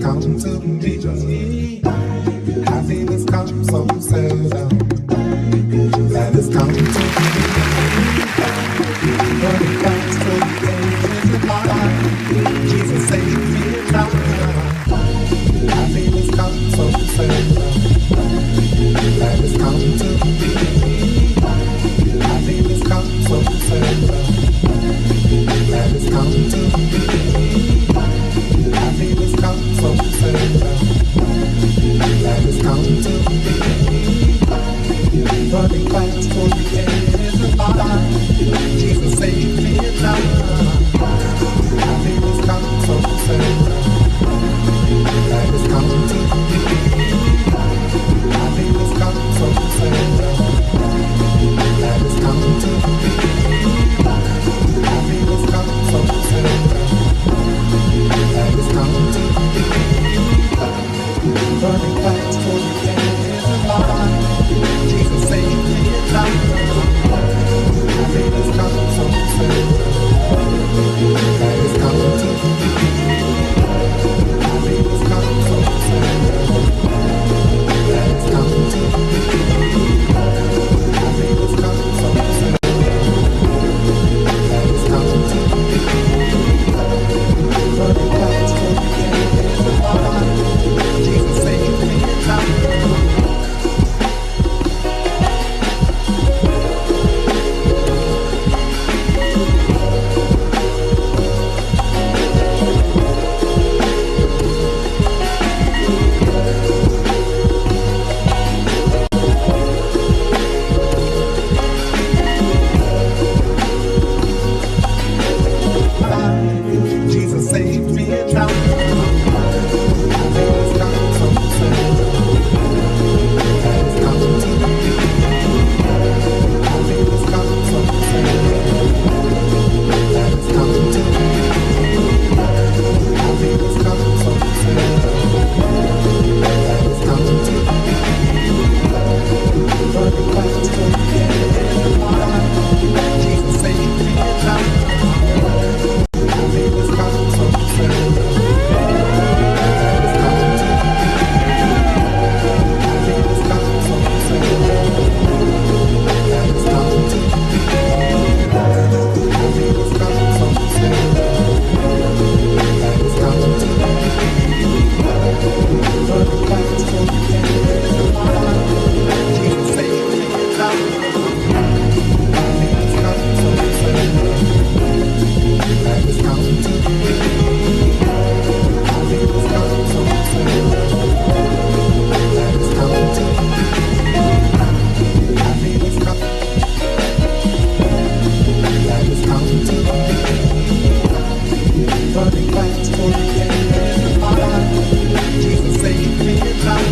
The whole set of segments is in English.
come to me. Happiness comes so seldom. That has come to me. Running fast to the edge of my life. Jesus saved me now. Happiness comes so seldom. That has come to me. Happiness comes so seldom. That has come to me. Happiness comes so seldom. That has come to me. Running fast for the edge of my life. Jesus saved me now. Happiness comes so seldom. That has come to me. Happiness comes so seldom. That has come to me. Happiness comes so seldom. That has come to me. Running fast for the edge of my life. Jesus saved me now. Happiness comes so seldom. That has come to me. Happiness comes so seldom. That has come to me. Happiness comes so seldom. That has come to me. Running fast for the edge of my life. Jesus saved me now. Jesus saved me now. Happiness comes so seldom. That has come to me. Happiness comes so seldom. That has come to me. Happiness comes so seldom. That has come to me. Running fast to the edge of my life. Jesus saved me now. Happiness comes so seldom. That has come to me. Happiness comes so seldom. That has come to me. Happiness comes so seldom. That has come to me. Running fast for the edge of my life. Jesus saved me now. Happiness comes so seldom. That has come to me. Happiness comes so seldom. That has come to me. Happiness comes. That has come to me. Running fast for the edge of my life. Jesus saved me now.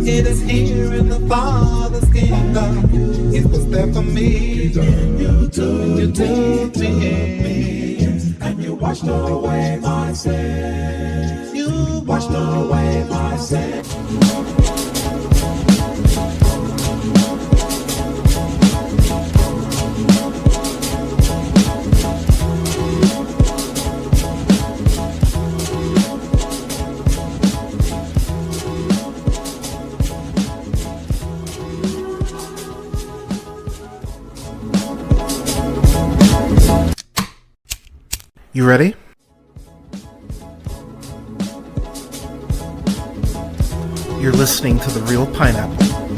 It is here in the Father's kingdom. It was there for me. You took me, and you washed away my sin. You washed away my sin. You ready? You're listening to the Real Pineapple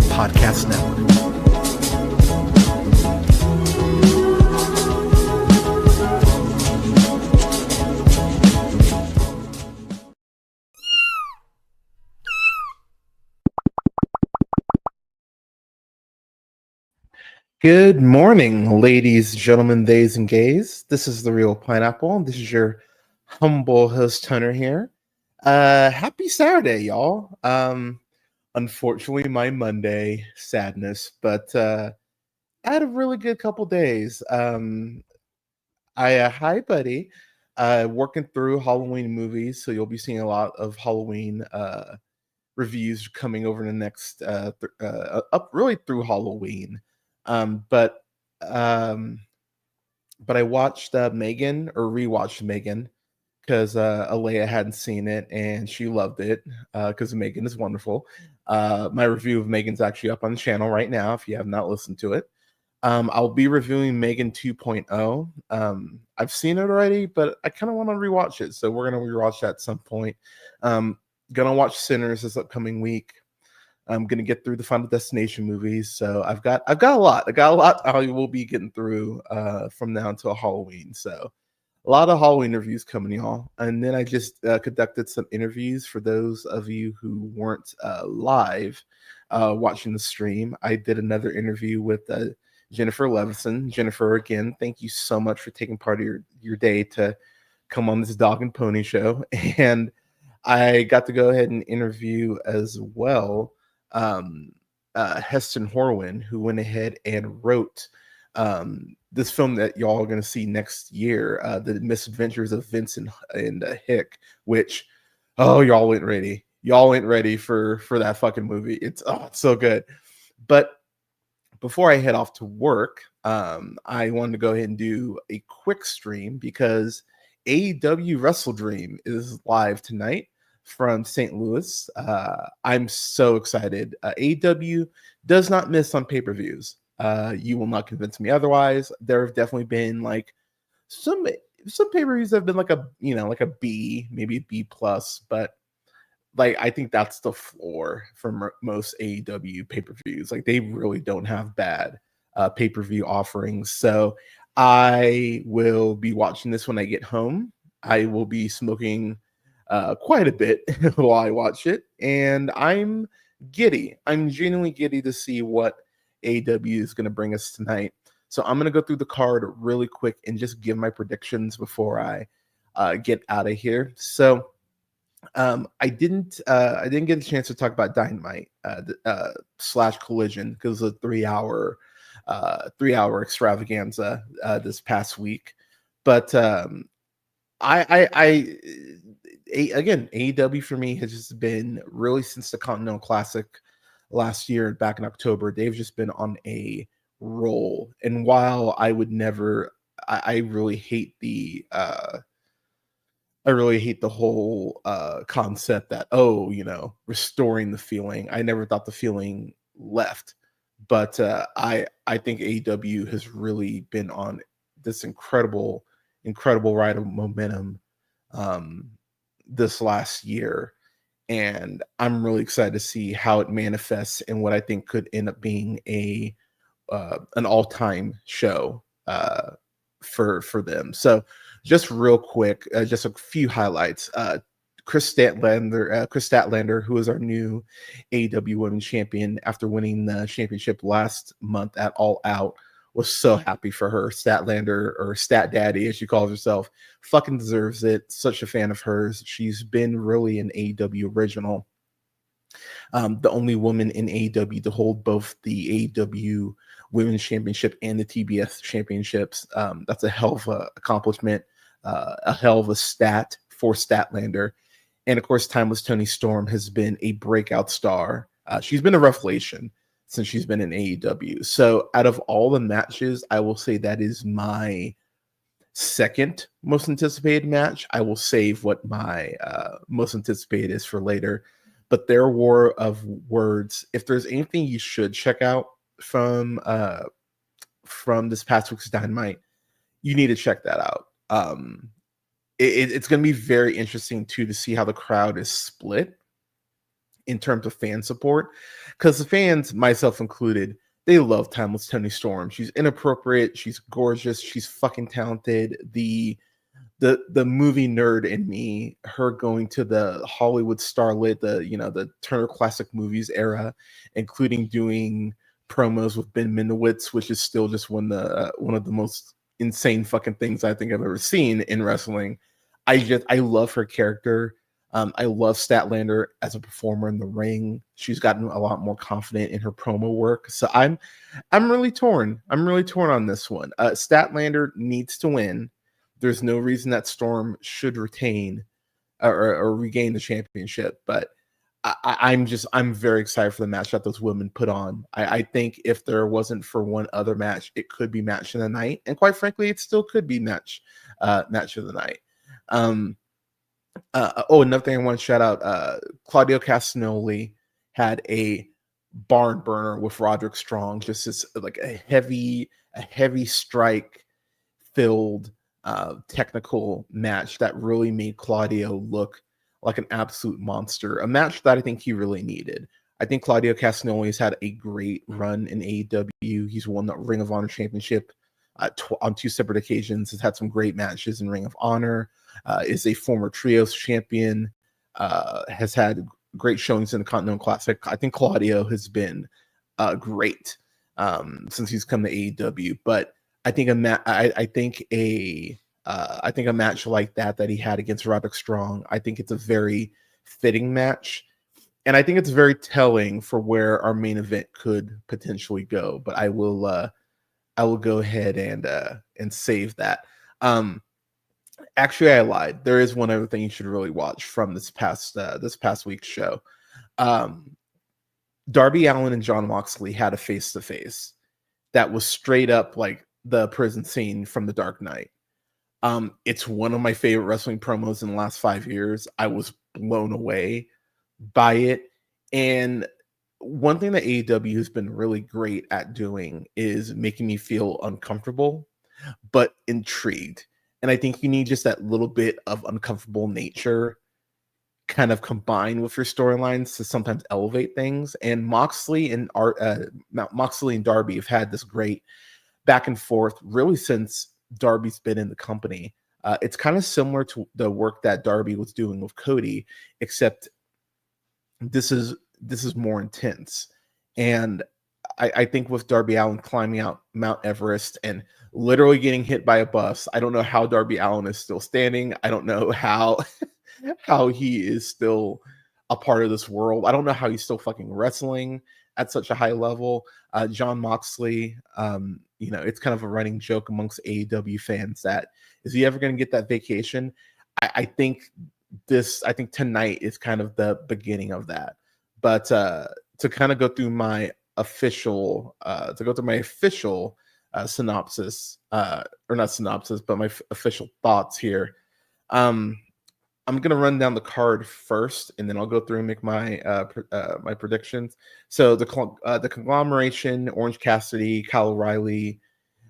Podcast Network. Good morning, ladies, gentlemen, theys, and gays. This is the Real Pineapple. This is your humble host, Hunter here. Happy Saturday, y'all. Unfortunately, my Monday sadness, but I had a really good couple days. Hi, buddy. Working through Halloween movies, so you'll be seeing a lot of Halloween reviews coming over the next up really through Halloween. Um, but um, but I watched Megan or rewatched Megan because Alea hadn't seen it and she loved it because Megan is wonderful. My review of Megan's actually up on the channel right now if you have not listened to it. I'll be reviewing Megan 2.0. I've seen it already, but I kind of want to rewatch it, so we're gonna rewatch that at some point. Um, gonna watch Sinners this upcoming week. I'm gonna get through the Final Destination movies, so I've got a lot. I got a lot I will be getting through from now until Halloween. So a lot of Halloween reviews coming, y'all. And then I just conducted some interviews for those of you who weren't live watching the stream. I did another interview with Jennifer Levison. Jennifer, again, thank you so much for taking part of your day to come on this dog and pony show. And I got to go ahead and interview as well Heston Horwin, who went ahead and wrote this film that y'all are going to see next year, The Misadventures of Vince and Hick, which, oh, y'all ain't ready. Y'all ain't ready for that fucking movie. It's so good. But before I head off to work, I wanted to go ahead and do a quick stream because AEW Wrestledream is live tonight from St. Louis. I'm so excited. AEW does not miss on pay-per-views. You will not convince me otherwise. There have definitely been like some pay-per-views have been like a B, maybe a B plus, but like I think that's the floor for most AEW pay-per-views. Like they really don't have bad pay-per-view offerings. So I will be watching this when I get home. I will be smoking quite a bit while I watch it, and I'm giddy. I'm genuinely giddy to see what AEW is going to bring us tonight. So I'm going to go through the card really quick and just give my predictions before I get out of here. So I didn't get a chance to talk about Dynamite slash Collision because of the 3 hour extravaganza this past week. But again, AEW for me has just been really since the Continental Classic last year back in October. They've just been on a roll. And while I would never, I really hate the whole concept that restoring the feeling. I never thought the feeling left, but I think AEW has really been on this incredible ride of momentum this last year, and I'm really excited to see how it manifests and what I think could end up being an all-time show for them. So just real quick, just a few highlights. Chris Statlander, who is our new AEW Women's Champion after winning the championship last month at All Out, was so happy for her. Statlander, or Stat Daddy as she calls herself, fucking deserves it. Such a fan of hers. She's been really an AEW original. The only woman in AEW to hold both the AEW Women's Championship and the TBS Championships. That's a hell of an accomplishment, a hell of a stat for Statlander. And of course, Timeless Toni Storm has been a breakout star. She's been a revelation since she's been in AEW. So out of all the matches, I will say that is my second most anticipated match. I will save what my most anticipated is for later. But their war of words, if there's anything you should check out from this past week's Dynamite, you need to check that out. It's going to be very interesting too to see how the crowd is split in terms of fan support, because the fans, myself included, they love Timeless Toni Storm. She's inappropriate, she's gorgeous, she's fucking talented. The movie nerd in me, her going to the Hollywood starlet, the Turner Classic Movies era, including doing promos with Ben Minowitz, which is still just one of the most insane fucking things I think I've ever seen in wrestling. I love her character. I love Statlander as a performer in the ring. She's gotten a lot more confident in her promo work. So I'm really torn. I'm really torn on this one. Statlander needs to win. There's no reason that Storm should retain or regain the championship. But I'm very excited for the match that those women put on. I think if there wasn't for one other match, it could be match of the night, and quite frankly, it still could be match of the night. Another thing I want to shout out: Claudio Castagnoli had a barn burner with Roderick Strong, just this like a heavy strike filled technical match that really made Claudio look like an absolute monster. A match that I think he really needed. I think Claudio Castagnoli has had a great run in AEW. He's won the Ring of Honor Championship on 2 separate occasions. Has had some great matches in Ring of Honor. Is a former Trios champion. Has had great showings in the Continental Classic. I think Claudio has been great since he's come to AEW. But I think I think a match like that he had against Roderick Strong, I think it's a very fitting match. And I think it's very telling for where our main event could potentially go. But I will go ahead and save that. Actually, I lied. There is one other thing you should really watch from this past week's show. Darby Allin and Jon Moxley had a face-to-face that was straight up like the prison scene from The Dark Knight. It's one of my favorite wrestling promos in the last 5 years. I was blown away by it. And one thing that AEW has been really great at doing is making me feel uncomfortable, but intrigued. And I think you need just that little bit of uncomfortable nature kind of combined with your storylines to sometimes elevate things. And Moxley and Darby have had this great back and forth really since Darby's been in the company. It's kind of similar to the work that Darby was doing with Cody, except this is more intense. And I think with Darby Allin climbing out Mount Everest and literally getting hit by a bus, I don't know how Darby Allin is still standing. I don't know how he is still a part of this world. I don't know how he's still fucking wrestling at such a high level. Jon Moxley, it's kind of a running joke amongst AEW fans that is he ever going to get that vacation? I think tonight is kind of the beginning of that. But to kind of go through my official synopsis, or not synopsis, but my official thoughts here. I'm gonna run down the card first, and then I'll go through and make my my predictions. So the conglomeration: Orange Cassidy, Kyle O'Reilly,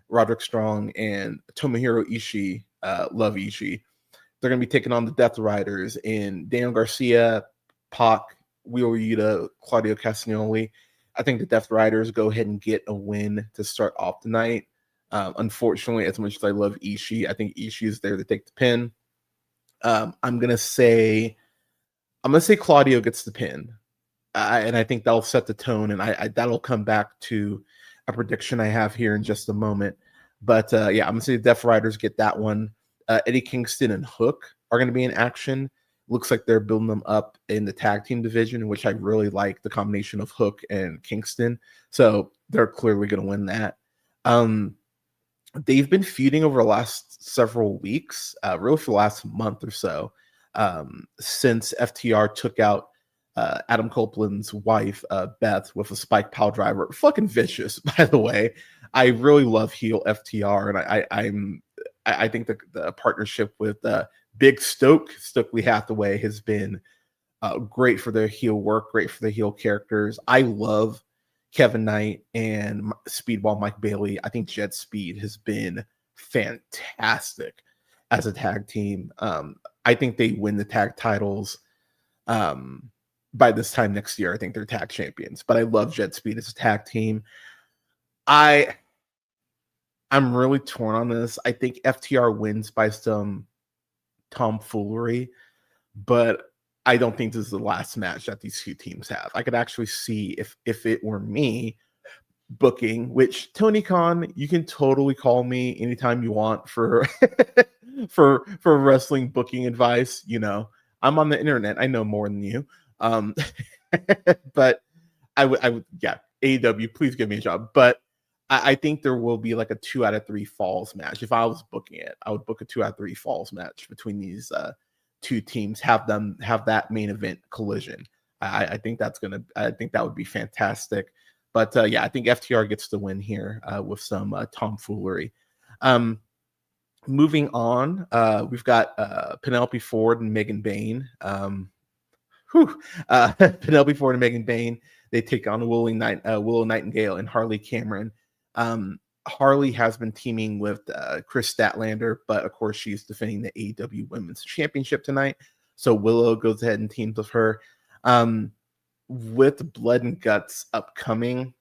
Roderick Strong, and Tomohiro Ishii. Love Ishii. They're gonna be taking on the Death Riders in Daniel Garcia, Pac, Wheeler Yuta, Claudio Castagnoli. I think the Death Riders go ahead and get a win to start off the night. Unfortunately, as much as I love Ishii, I think Ishii is there to take the pin. I'm gonna say Claudio gets the pin, and I think that'll set the tone, and I that'll come back to a prediction I have here in just a moment. But I'm gonna say the Death Riders get that one. Eddie Kingston and Hook are gonna be in action. Looks like they're building them up in the tag team division, which I really like the combination of Hook and Kingston. So they're clearly gonna win that. They've been feuding over the last several weeks, really for the last month or so, since FTR took out Adam Copeland's wife, Beth, with a spike pile driver. Fucking vicious, by the way. I really love heel FTR, and I think the partnership with Big Stokely Hathaway has been great for their heel work, great for the heel characters. I love Kevin Knight and Speedball Mike Bailey. I think Jet Speed has been fantastic as a tag team. I think they win the tag titles by this time next year. I think they're tag champions, but I love Jet Speed as a tag team. I'm really torn on this. I think FTR wins by some tomfoolery, but I don't think this is the last match that these two teams have. I could actually see if it were me, booking, which Tony Khan, you can totally call me anytime you want for for wrestling booking advice. You know, I'm on the internet. I know more than you. Um, but I would, yeah, AEW, please give me a job. But I think there will be like a 2 out of 3 falls match. If I was booking it, I would book a 2 out of 3 falls match between these two teams. Have that main event collision. I think I think that would be fantastic. But yeah, I think FTR gets the win here with some tomfoolery. Moving on, we've got Penelope Ford and Megan Bayne. Penelope Ford and Megan Bayne, they take on Willow Nightingale and Harley Cameron. Harley has been teaming with Chris Statlander, but of course she's defending the AEW Women's Championship tonight. So Willow goes ahead and teams with her. With Blood and Guts upcoming,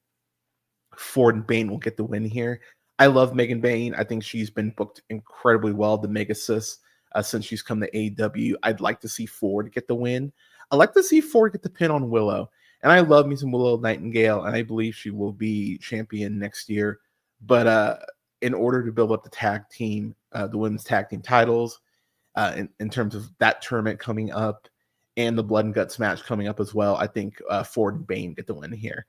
Ford and Bayne will get the win here. I love Megan Bayne. I think she's been booked incredibly well, the Mega Sis, since she's come to AEW. I'd like to see Ford get the win. I'd like to see Ford get the pin on Willow. And I love me some Willow Nightingale, and I believe she will be champion next year. But in order to build up the tag team, the women's tag team titles, in terms of that tournament coming up and the Blood and Guts match coming up as well, I think Ford and Bayne get the win here.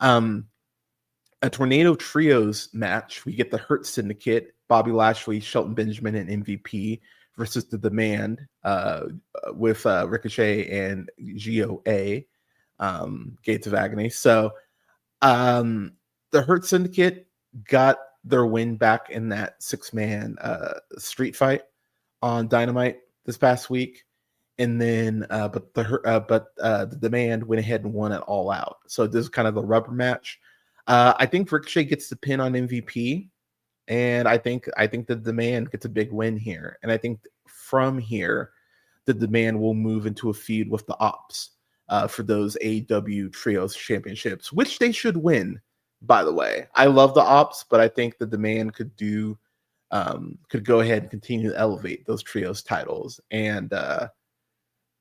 A Tornado Trios match, we get the Hurt Syndicate, Bobby Lashley, Shelton Benjamin, and MVP versus The Demand with Ricochet and GOA, Gates of Agony. So the Hurt Syndicate got their win back in that 6-man street fight on Dynamite this past week. And then, but the Demand went ahead and won it all out. So this is kind of the rubber match. I think Ricochet gets the pin on MVP, and I think the Demand gets a big win here. And I think from here, the Demand will move into a feud with the Ops for those AEW Trios Championships, which they should win. By the way, I love the Ops, but I think the Demand could go ahead and continue to elevate those Trios titles. And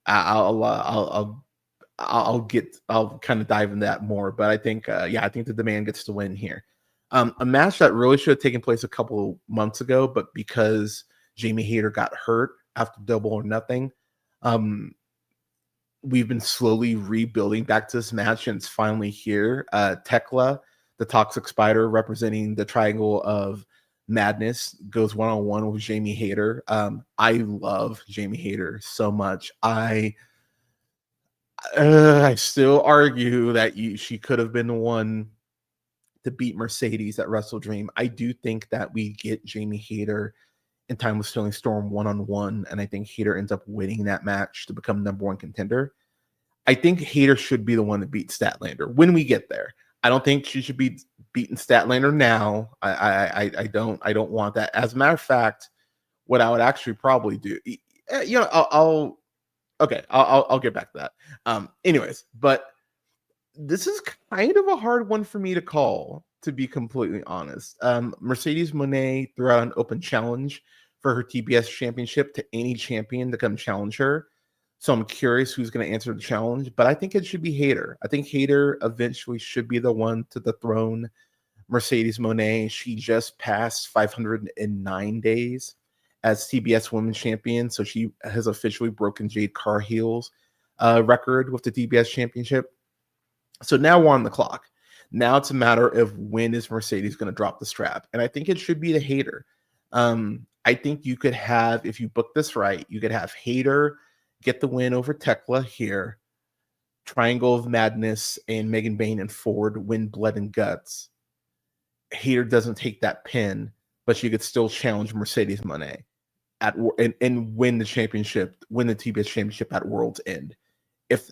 I'll kind of dive into that more, but I think I think the Demand gets to win here. A match that really should have taken place a couple months ago, but because Jamie Hayter got hurt after Double or Nothing, we've been slowly rebuilding back to this match, and it's finally here. Tekla, the Toxic Spider, representing the Triangle of Madness, goes one-on-one with Jamie Hayter. I love Jamie Hayter so much. I still argue that she could have been the one to beat Mercedes at Wrestledream. I do think that we get Jamie Hayter in Time with Sterling Storm one-on-one, and I think Hayter ends up winning that match to become number one contender. I think Hayter should be the one to beat Statlander when we get there. I don't think she should be beating Statlander now. I don't want that. As a matter of fact, what I would actually probably do, I'll get back to that. Anyways, but this is kind of a hard one for me to call, to be completely honest. Mercedes Moné threw out an open challenge for her TBS championship to any champion to come challenge her. So I'm curious who's going to answer the challenge, but I think it should be Hayter. I think Hayter eventually should be the one to dethrone Mercedes Moné. She just passed 509 days as TBS Women's Champion, so she has officially broken Jade Cargill's record with the TBS Championship. So now we're on the clock. Now it's a matter of when is Mercedes going to drop the strap, and I think it should be the Hayter. I think you could have, if you book this right, you could have Hayter get the win over Tekla here, Triangle of Madness and Megan Bayne and Ford win Blood and Guts. Hayter doesn't take that pin, but she could still challenge Mercedes Moné and win the championship, win the TBS championship at World's End. If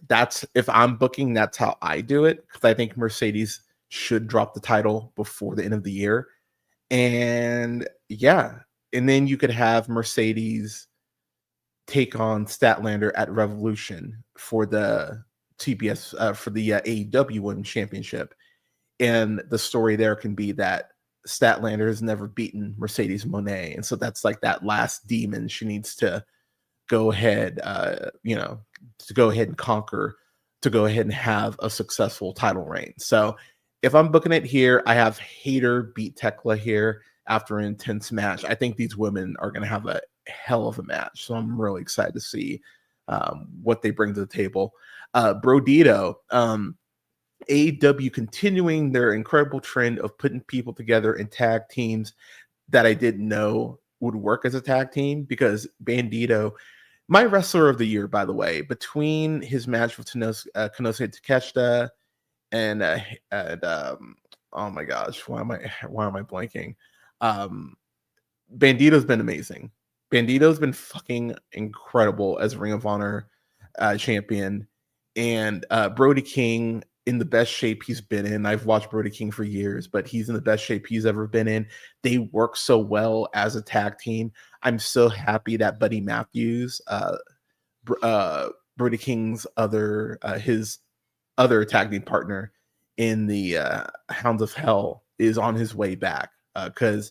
I'm booking, that's how I do it, because I think Mercedes should drop the title before the end of the year. And then you could have Mercedes take on Statlander at Revolution for the TBS for the AEW Women's Championship, and the story there can be that Statlander has never beaten Mercedes Moné, and so that's like that last demon she needs to go ahead, to go ahead and conquer, to go ahead and have a successful title reign. So if I'm booking it here, I have Hayter beat Tekla here after an intense match. I think these women are going to have a hell of a match. So I'm really excited to see what they bring to the table. Brodito, AEW continuing their incredible trend of putting people together in tag teams that I didn't know would work as a tag team, because Bandito, my wrestler of the year, by the way, between his match with Konosuke Takeshita and oh my gosh, why am I blanking? Bandito's been amazing. Bandito's been fucking incredible as Ring of Honor champion, and Brody King in the best shape he's been in. I've watched Brody King for years, but he's in the best shape he's ever been in. They work so well as a tag team. I'm so happy that Buddy Matthews, Brody King's his other tag team partner in the Hounds of Hell, is on his way back, because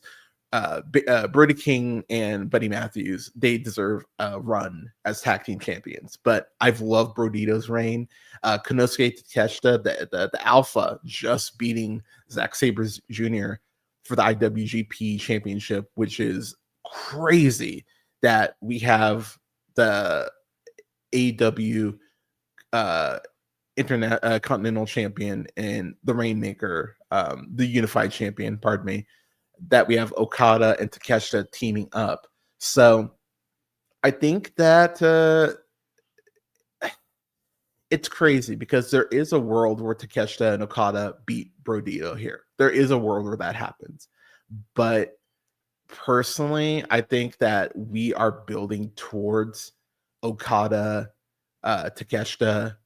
Brody King and Buddy Matthews, they deserve a run as tag team champions. But I've loved Brodito's reign. Konosuke Takeshita, the Alpha, just beating Zack Sabre Jr. for the IWGP Championship, which is crazy that we have the AEW Continental Champion and the Rainmaker, the Unified Champion, pardon me, that we have Okada and Takeshita teaming up. So I think that it's crazy, because there is a world where Takeshita and Okada beat Brodito here. There is a world where that happens. But personally, I think that we are building towards Okada, Takeshita,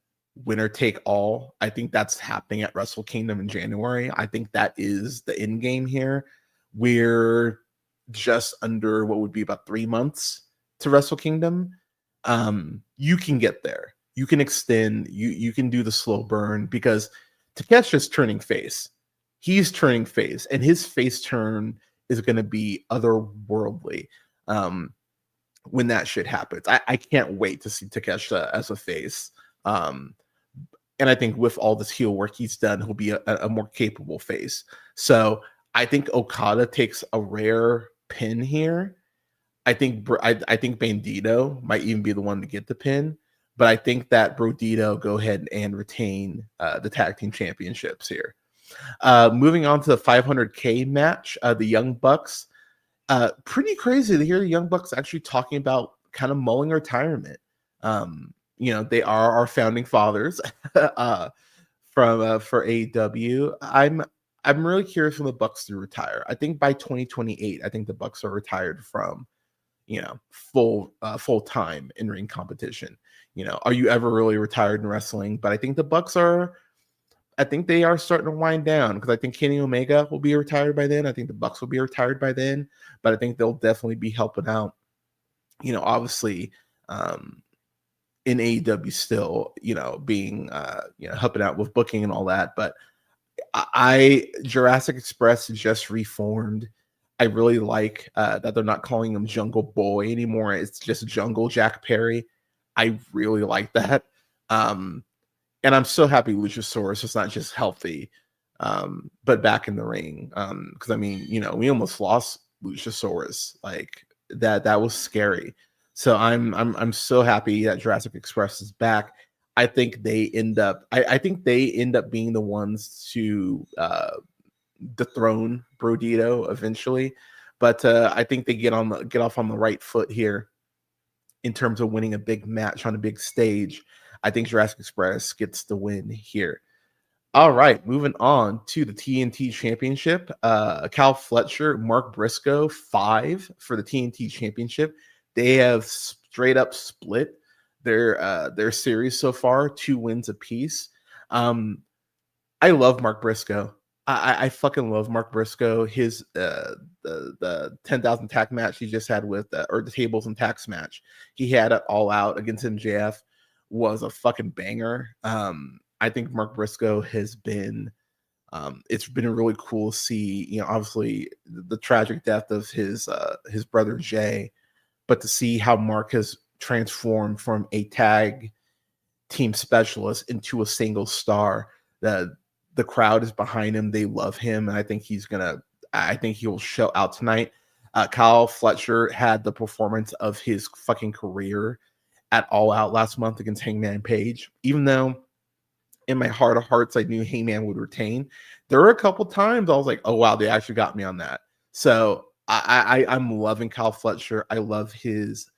winner take all. I think that's happening at Wrestle Kingdom in January. I think that is the end game here. We're just under what would be about 3 months to Wrestle Kingdom. You can get there. You can extend. You can do the slow burn, because Takeshi's turning face. He's turning face, and his face turn is going to be otherworldly when that shit happens. I can't wait to see Takeshita as a face. And I think with all this heel work he's done, he'll be a more capable face. So I think Okada takes a rare pin here. I think Bandito might even be the one to get the pin, but I think that Brodito go ahead and retain the tag team championships here. Moving on to the 500K match, the Young Bucks. Pretty crazy to hear the Young Bucks actually talking about kind of mulling retirement. They are our founding fathers for AEW. I'm really curious when the Bucks do retire. I think by 2028, I think the Bucks are retired from, full time in ring competition. Are you ever really retired in wrestling? But I think the Bucks are. I think they are starting to wind down, because I think Kenny Omega will be retired by then. I think the Bucks will be retired by then, but I think they'll definitely be helping out. Obviously, in AEW still, being helping out with booking and all that. But Jurassic Express just reformed. I really like that they're not calling him Jungle Boy anymore. It's just Jungle Jack Perry. I really like that. And I'm so happy Luchasaurus is not just healthy, but back in the ring. Because we almost lost Luchasaurus. Like that was scary. So I'm so happy that Jurassic Express is back. I think they end up being the ones to dethrone Brodito eventually. But I think they get off on the right foot here in terms of winning a big match on a big stage. I think Jurassic Express gets the win here. All right, moving on to the TNT Championship. Cal Fletcher, Mark Briscoe, 5 for the TNT Championship. They have straight up split their series so far, 2 wins apiece. I love Mark Briscoe. I fucking love Mark Briscoe. His the 10,000 tack match he just had with or the tables and tacks match he had it all out against MJF was a fucking banger. I think Mark Briscoe has been it's been really cool to see, obviously the tragic death of his brother Jay, but to see how Mark has transformed from a tag team specialist into a single star. the crowd is behind him. They love him, and I think he will show out tonight. Kyle Fletcher had the performance of his fucking career at All Out last month against Hangman Page. Even though in my heart of hearts I knew Hangman would retain, there were a couple times I was like, oh wow, they actually got me on that. So I'm loving Kyle Fletcher. I love his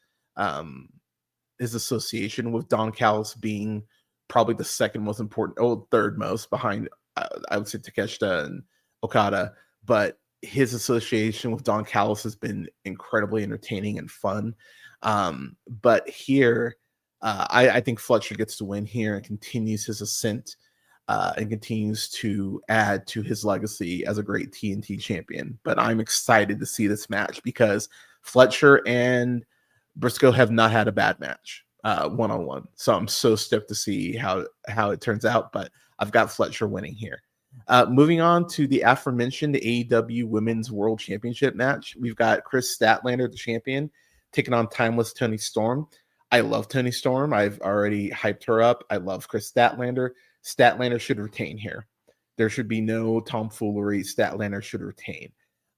association with Don Callis being probably the second most important, third most behind, I would say, Takeshita and Okada. But his association with Don Callis has been incredibly entertaining and fun. But here, I think Fletcher gets to win here and continues his ascent and continues to add to his legacy as a great TNT champion. But I'm excited to see this match because Fletcher and Briscoe have not had a bad match one-on-one. So I'm so stoked to see how it turns out. But I've got Fletcher winning here. Moving on to the aforementioned AEW Women's World Championship match, we've got Chris Statlander, the champion, taking on Timeless Toni Storm. I love Toni Storm. I've already hyped her up. I love Chris Statlander. Statlander should retain here. There should be no tomfoolery. Statlander should retain.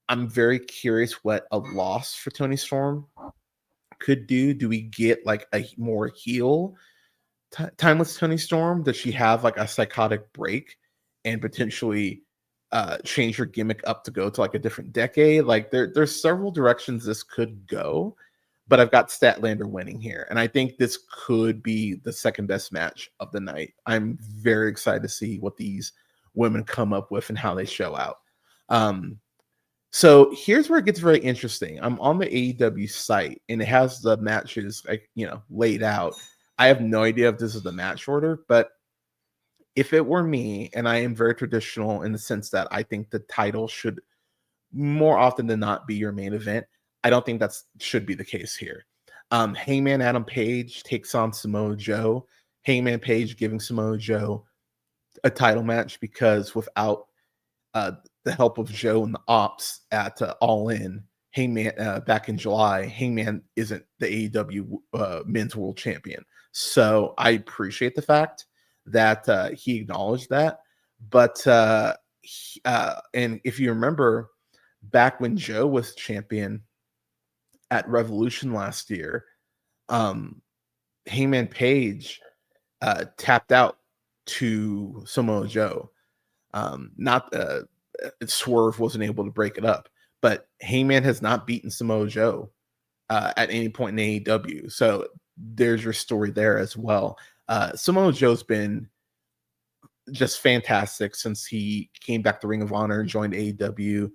I'm very curious what a loss for Toni Storm could do. Do we get like a more heel Timeless Toni Storm? Does she have like a psychotic break and potentially change her gimmick up to go to like a different decade? Like there's several directions this could go, but I've got Statlander winning here. And I think this could be the second best match of the night. I'm very excited to see what these women come up with and how they show out. So here's where it gets very interesting. I'm on the AEW site and it has the matches laid out. I have no idea if this is the match order, but if it were me, and I am very traditional in the sense that I think the title should more often than not be your main event, I don't think that should be the case here. Hangman Adam Page takes on Samoa Joe. Hangman Page giving Samoa Joe a title match because without the help of Joe and the Ops at All In, Hangman back in July, Hangman isn't the AEW Men's World Champion. So I appreciate the fact that he acknowledged that. But and if you remember back when Joe was champion at Revolution last year, Hangman Page tapped out to Samoa Joe. Swerve wasn't able to break it up, but Hangman has not beaten Samoa Joe at any point in AEW. So there's your story there as well. Samoa Joe's been just fantastic since he came back to Ring of Honor and joined AEW.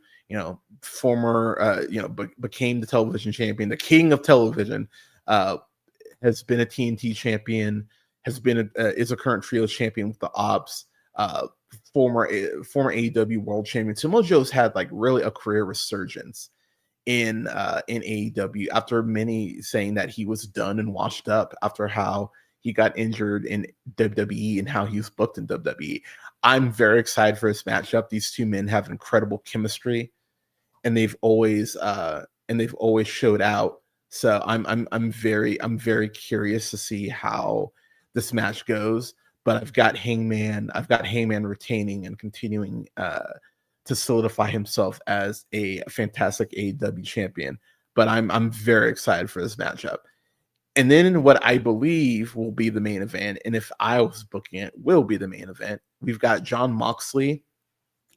Became the television champion, the king of television. Has been a TNT champion. Is a current trios champion with the Ops. Former AEW world champion. Samoa Joe's had like really a career resurgence in AEW after many saying that he was done and washed up after how he got injured in WWE and how he was booked in WWE. I'm very excited for this matchup. These two men have incredible chemistry, and they've always showed out. So I'm very curious to see how this match goes. But I've got Hangman retaining and continuing to solidify himself as a fantastic AEW champion. But I'm very excited for this matchup. And then what I believe will be the main event, and if I was booking it, will be the main event. We've got Jon Moxley,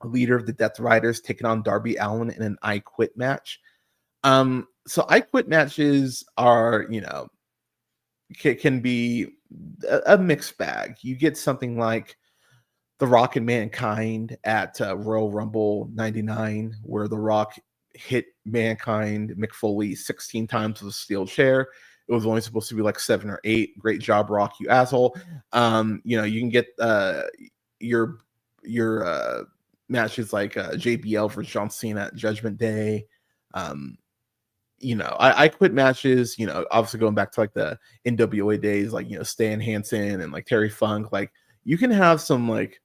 leader of the Death Riders, taking on Darby Allin in an I Quit match. So I Quit matches are, can be a mixed bag. You get something like The Rock and Mankind at Royal Rumble 99, where The Rock hit Mankind, Mick Foley, 16 times with a steel chair. It was only supposed to be like 7 or 8. Great job, Rock, you asshole. You can get your matches like JBL versus John Cena at Judgment Day. I Quit matches, obviously going back to like the NWA days, like, Stan Hansen and like Terry Funk. Like, you can have some like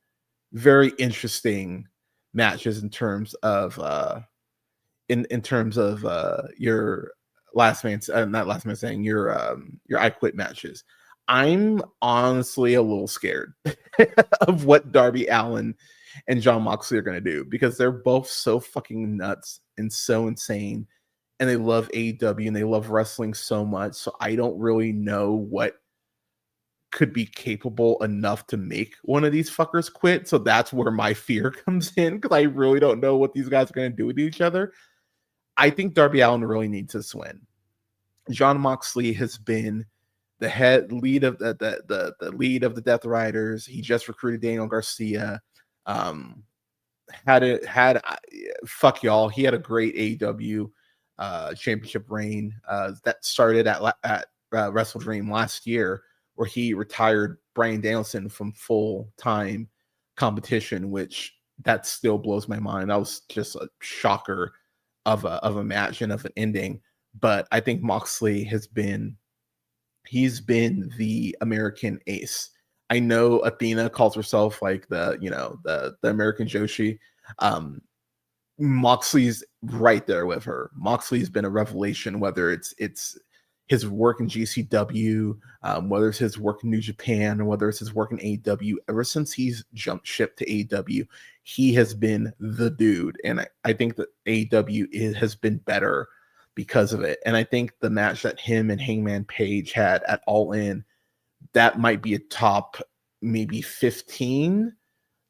very interesting matches in terms of your last man, not last man saying your I Quit matches. I'm honestly a little scared of what Darby Allin and John Moxley are going to do, because they're both so fucking nuts and so insane, and they love AEW and they love wrestling so much. So I don't really know what could be capable enough to make one of these fuckers quit. So that's where my fear comes in, because I really don't know what these guys are going to do with each other. I think Darby Allin really needs this win. John Moxley has been the head lead of the lead of the Death Riders. He just recruited Daniel Garcia. Fuck y'all. He had a great AEW championship reign that started at Wrestledream last year, where he retired Bryan Danielson from full-time competition, which that still blows my mind. That was just a shocker of a match and of an ending. But I think Moxley he's been the American ace. I know Athena calls herself like the American Joshi. Moxley's right there with her. Moxley's been a revelation, whether it's his work in GCW, whether it's his work in New Japan, or whether it's his work in AEW. Ever since he's jumped ship to AEW, he has been the dude. And I think that AEW has been better because of it. And I think the match that him and Hangman Page had at All In, that might be a top maybe 15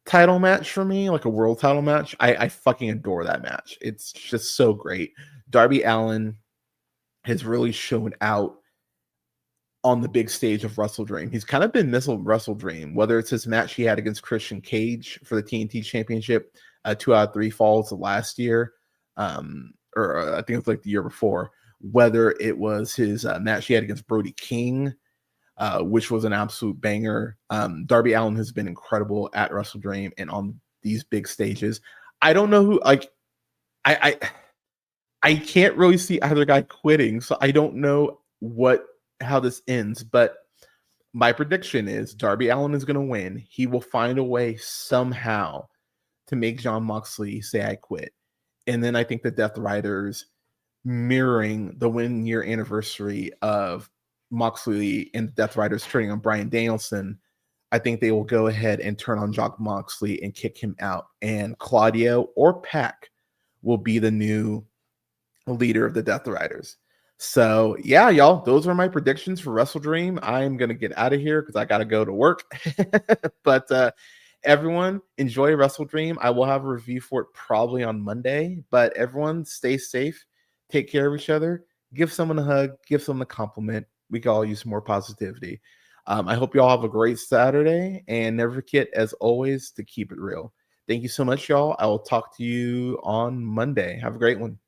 title match for me, like a world title match. I fucking adore that match. It's just so great. Darby Allin has really shown out on the big stage of Wrestledream. He's kind of been missing Wrestledream, whether it's his match he had against Christian Cage for the TNT Championship 2 out of 3 falls last year, or I think it was like the year before, whether it was his match he had against Brody King, which was an absolute banger. Darby Allin has been incredible at Wrestledream and on these big stages. I don't know who, like, I can't really see either guy quitting, so I don't know how this ends. But my prediction is Darby Allin is going to win. He will find a way somehow to make John Moxley say I quit. And then I think the Death Riders, mirroring the 1 year anniversary of Moxley and the Death Riders turning on Bryan Danielson, I think they will go ahead and turn on John Moxley and kick him out. And Claudio or Pac will be the new leader of the Death Riders. So yeah, y'all, those are my predictions for Wrestledream. I'm gonna get out of here because I gotta go to work. But everyone, enjoy Wrestledream. I will have a review for it probably on Monday. But everyone, stay safe, take care of each other, give someone a hug, give someone a compliment. We can all use more positivity. I hope you all have a great Saturday, and never forget, as always, to keep it real. Thank you so much, y'all. I will talk to you on Monday. Have a great one.